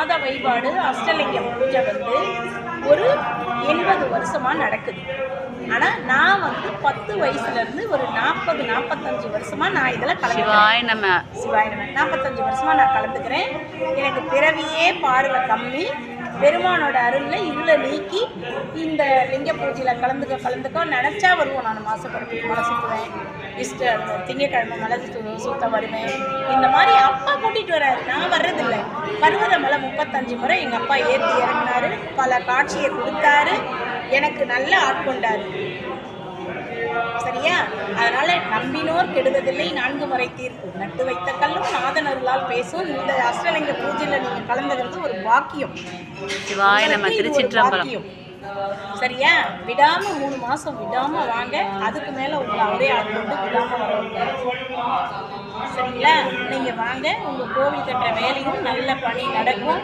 மாத வழிபாடு அஷ்டலிங்க பூஜை ஒரு 80 வருஷமாக நடக்குது. ஆனால் நான் 10 வயசுலேருந்து ஒரு 40-45 வருஷமாக நான் இதில் கலந்துக்கிறேன். சிவாய நம 45 வருஷமாக நான் கலந்துக்கிறேன். எனக்கு பிறவியே பார்வை கம்மி. பெருமானோட அருளில் இருளை நீக்கி இந்த லிங்க பூஜையில் கலந்துக்க நினச்சா வருவோம். நான் மாசப்படுத்தி மலை சுற்றுவேன். திங்கக்கிழமை மலை சுத்த வருவேன். இந்த மாதிரி அப்பா கூட்டிகிட்டு வர்றாரு, நான் வர்றதில்லை. பருவத மலை 35 முறை எங்கள் அப்பா ஏற்றி இறங்கினாரு. பல காட்சியை கொடுத்தாரு. எனக்கு நல்ல ஆட்கொண்டாரு. சரியா? அதனால நம்பினோர் கெடுவதில்லை 4 முறை தீர்ப்பு. நட்டு வைத்த கல்லும் நாதன் அருளால் பேசும். இந்த அஷ்டலிங்க பூஜையில் நீங்கள் கலந்துக்கிறது ஒரு பாக்கியம். பாக்கியம். சரியா? விடாம 3 மாசம் விடாம வாங்க. அதுக்கு மேல உங்களை அவரே ஆட்கொண்டு விடாம வருவாங்க. சரிங்களா? நீங்க வாங்க. உங்க கோவில் கட்டுற வேலையும் நல்ல பணி நடக்கும்.